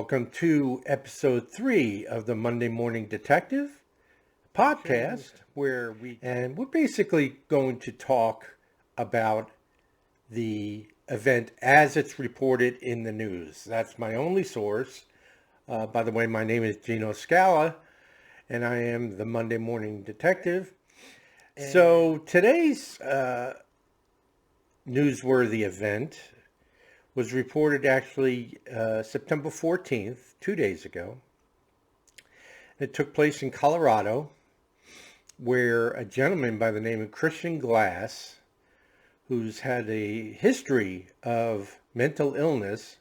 welcome to episode 3 of the Monday Morning Detective podcast, we're basically going to talk about the event as it's reported in the news. That's my only source. By the way, my name is Gino Scala, and I am the Monday Morning Detective. So today's newsworthy event was reported actually September 14th, 2 days ago. It took place in Colorado, where a gentleman by the name of Christian Glass, who's had a history of mental illness,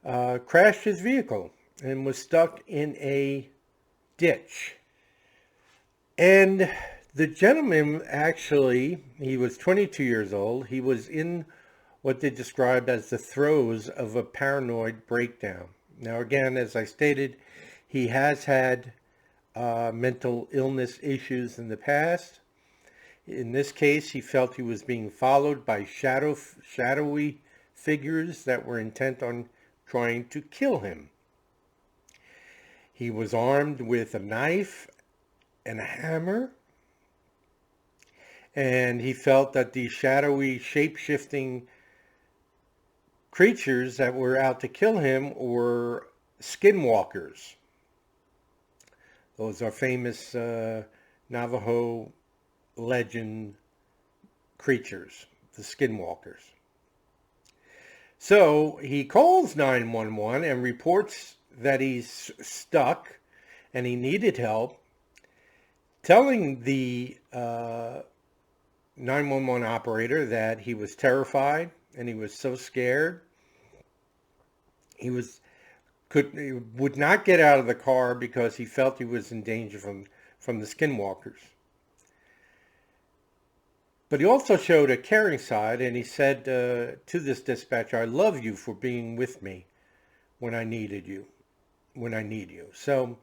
crashed his vehicle and was stuck in a ditch. And the gentleman actually, he was 22 years old. He was in what they described as the throes of a paranoid breakdown. Now, again, as I stated, he has had mental illness issues in the past. In this case, he felt he was being followed by shadowy figures that were intent on trying to kill him. He was armed with a knife and a hammer, and he felt that these shadowy, shape-shifting creatures that were out to kill him were skinwalkers. Those are famous Navajo legend creatures, the skinwalkers. So he calls 911 and reports that he's stuck and he needed help, telling the 911 operator that he was terrified and he was so scared. He would not get out of the car because he felt he was in danger from the skinwalkers. But he also showed a caring side, and he said to this dispatcher, "I love you for being with me when I need you." So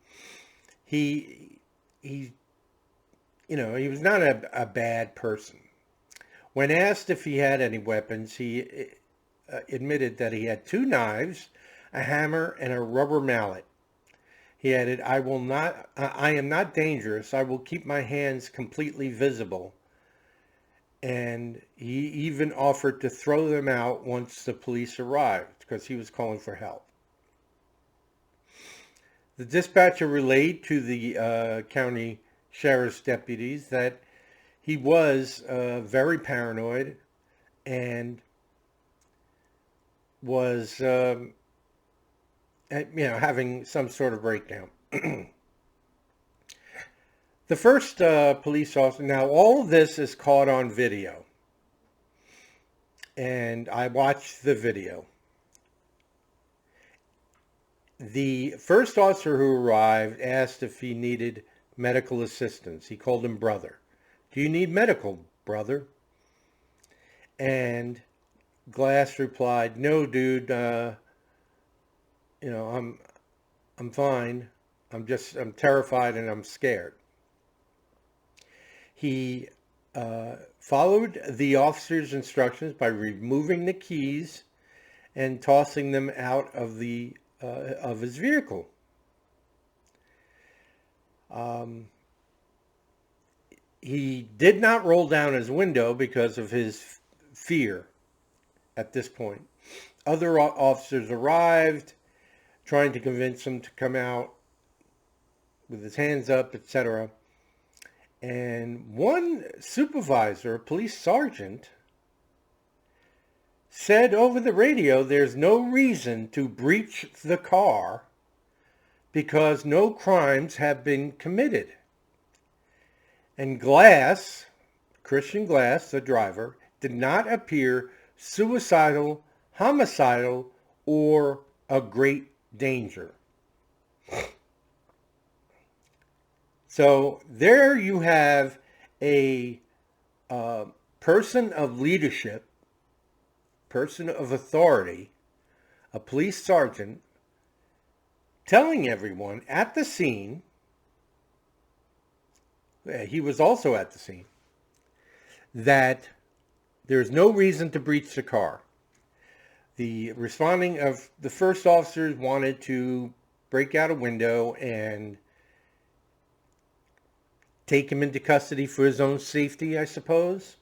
he was not a bad person. When asked if he had any weapons, he admitted that he had 2 knives, a hammer, and a rubber mallet. He added, I am not dangerous. I will keep my hands completely visible." And he even offered to throw them out once the police arrived because he was calling for help. The dispatcher relayed to the county sheriff's deputies that he was very paranoid and was having some sort of breakdown. The first police officer, now all of this is caught on video, and I watched the video. The first officer who arrived asked if he needed medical assistance. He called him brother. "Do you need medical, brother?" And Glass replied, "No, dude, I'm fine. I'm terrified and I'm scared." He followed the officer's instructions by removing the keys and tossing them out of his vehicle. He did not roll down his window because of his fear at this point. Other officers arrived, trying to convince him to come out with his hands up, etc. And one supervisor, a police sergeant, said over the radio there's no reason to breach the car because no crimes have been committed. And Glass, Christian Glass, the driver, did not appear suicidal, homicidal, or a great danger. So there you have a person of leadership, person of authority, a police sergeant, telling everyone at the scene, he was also at the scene, that there's no reason to breach the car. The first officers wanted to break out a window and take him into custody for his own safety, I suppose.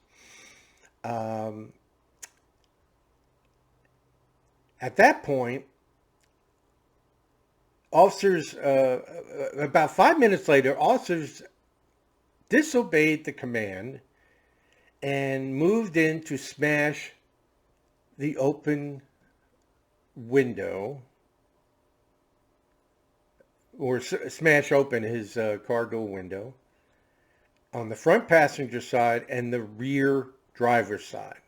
At that point, officers, about 5 minutes later, officers disobeyed the command and moved in to smash the open window, or smash open his car door window on the front passenger side and the rear driver's side.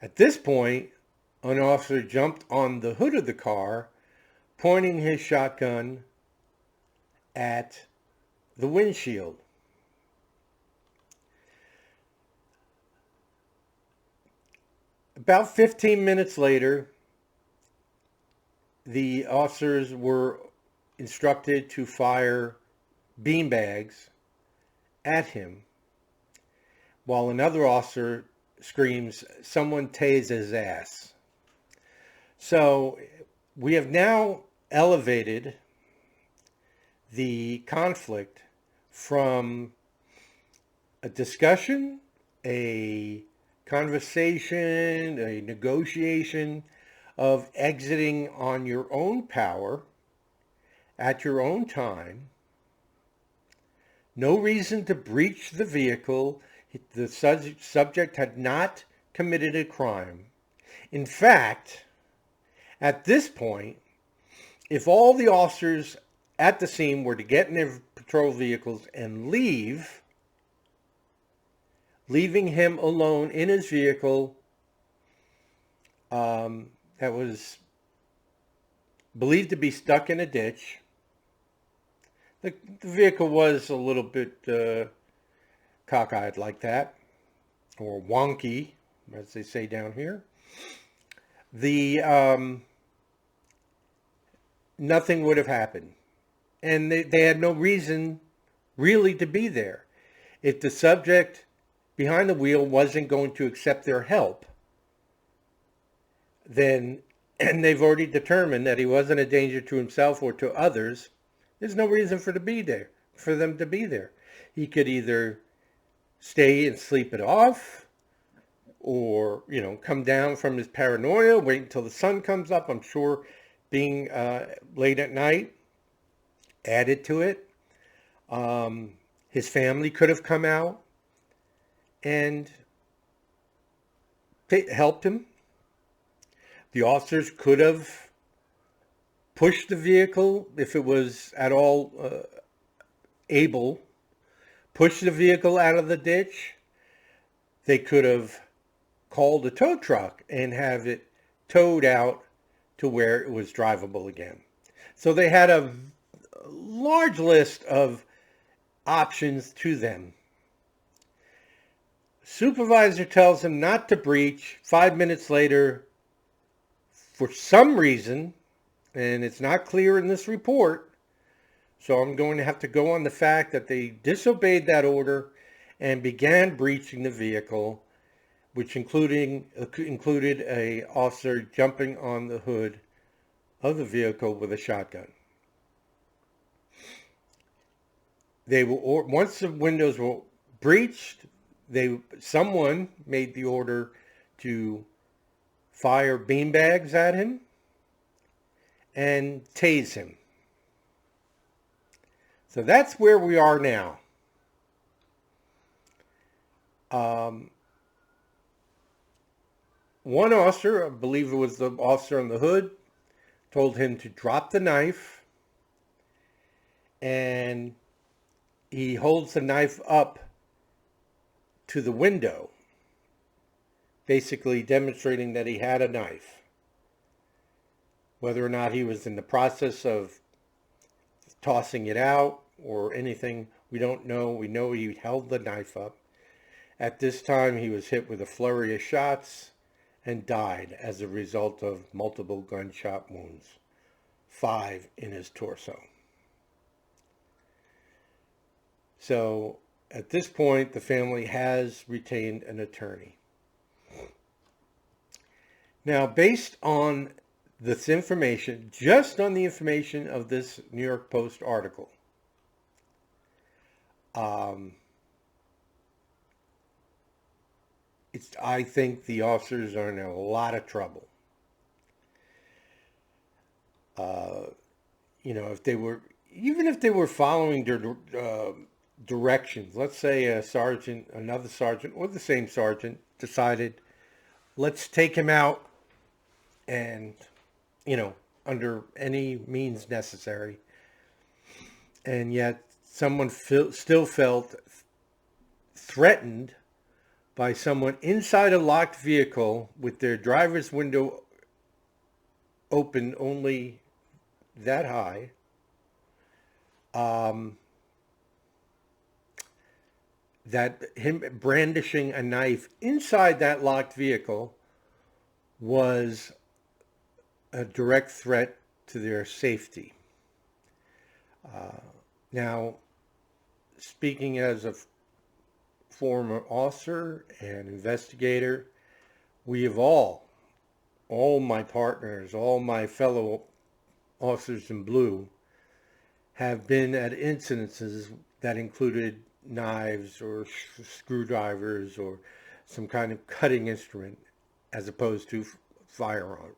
At this point, an officer jumped on the hood of the car, pointing his shotgun at the windshield. About 15 minutes later, the officers were instructed to fire beanbags at him, while another officer screams, "Someone tase his ass." So we have now elevated the conflict from a discussion, a conversation, a negotiation of exiting on your own power at your own time. No reason to breach the vehicle. The subject had not committed a crime. In fact, at this point, if all the officers at the scene were to get in their patrol vehicles and leaving him alone in his vehicle, that was believed to be stuck in a ditch. The vehicle was a little bit cockeyed like that, or wonky, as they say down here. Nothing would have happened. And they had no reason really to be there. If the subject behind the wheel wasn't going to accept their help, then, and they've already determined that he wasn't a danger to himself or to others, there's no reason for them to be there. He could either stay and sleep it off, or, come down from his paranoia, wait until the sun comes up. I'm sure being late at night added to it. His family could have come out and helped him. The officers could have pushed the vehicle, if it was at all able, push the vehicle out of the ditch. They could have called a tow truck and have it towed out to where it was drivable again. So they had a large list of options to them. Supervisor tells him not to breach. 5 minutes later, for some reason, and it's not clear in this report, so I'm going to have to go on the fact that they disobeyed that order and began breaching the vehicle, which included a officer jumping on the hood of the vehicle with a shotgun. Once the windows were breached, someone made the order to fire beanbags at him and tase him. So that's where we are now. One officer, I believe it was the officer on the hood, told him to drop the knife, and he holds the knife up to the window, basically demonstrating that he had a knife. Whether or not he was in the process of tossing it out or anything, we don't know. We know he held the knife up. At this time, he was hit with a flurry of shots and died as a result of multiple gunshot wounds, 5 in his torso. So at this point, the family has retained an attorney. Now, based on this information, just on the information of this New York Post article, I think the officers are in a lot of trouble. If they were, even if they were following their directions, let's say a sergeant, another sergeant, or the same sergeant decided, let's take him out and, under any means necessary. And yet someone still felt threatened by someone inside a locked vehicle with their driver's window open only that high. That him brandishing a knife inside that locked vehicle was a direct threat to their safety. Now, speaking as a former officer and investigator, we have all my partners, all my fellow officers in blue, have been at incidences that included knives or screwdrivers or some kind of cutting instrument as opposed to firearms.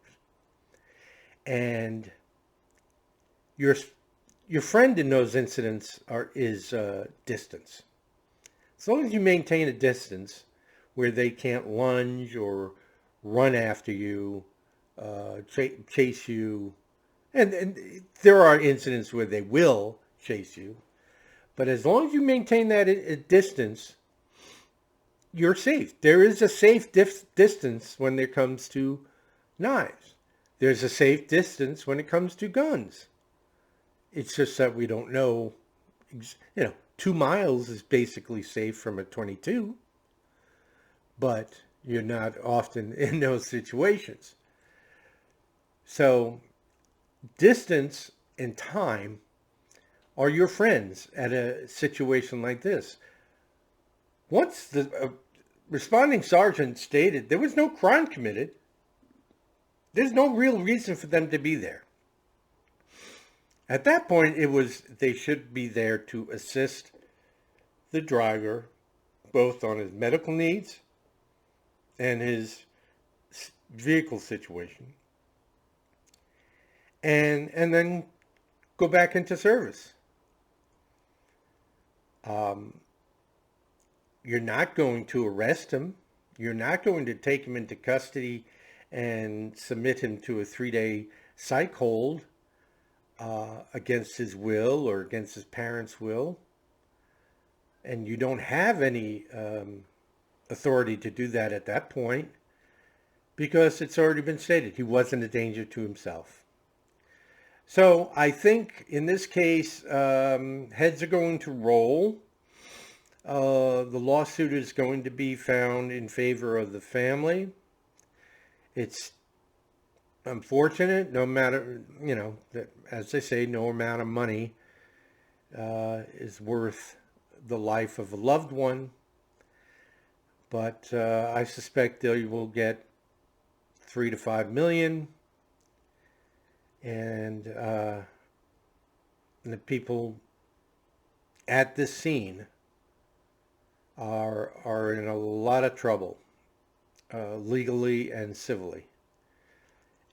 And your friend in those incidents is distance. As long as you maintain a distance where they can't lunge or run after you, chase you, and there are incidents where they will chase you, but as long as you maintain that distance, you're safe. There is a safe distance when it comes to knives. There's a safe distance when it comes to guns. It's just that we don't know, 2 miles is basically safe from a .22, but you're not often in those situations. So distance and time are your friends at a situation like this. Once the responding sergeant stated there was no crime committed, there's no real reason for them to be there. At that point, they should be there to assist the driver both on his medical needs and his vehicle situation, and then go back into service. You're not going to arrest him. You're not going to take him into custody and submit him to a 3-day psych hold against his will or against his parents' will. And you don't have any authority to do that at that point because it's already been stated he wasn't a danger to himself. So I think in this case, heads are going to roll. The lawsuit is going to be found in favor of the family. It's unfortunate, no matter, as they say, no amount of money is worth the life of a loved one. But I suspect they will get $3 to $5 million. And the people at this scene are in a lot of trouble, legally and civilly.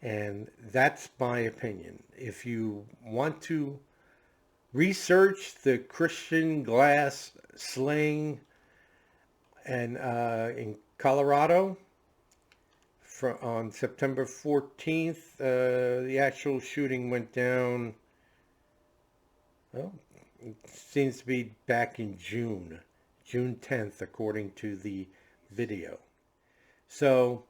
And that's my opinion. If you want to research the Christian glass sling and in Colorado on September 14th, the actual shooting went down, well, it seems to be back in June 10th, according to the video. So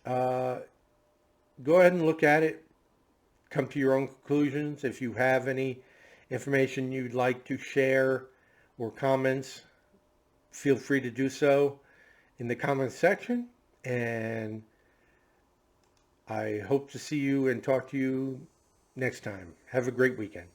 go ahead and look at it, come to your own conclusions. If you have any information you'd like to share or comments, feel free to do so in the comments section. And I hope to see you and talk to you next time. Have a great weekend.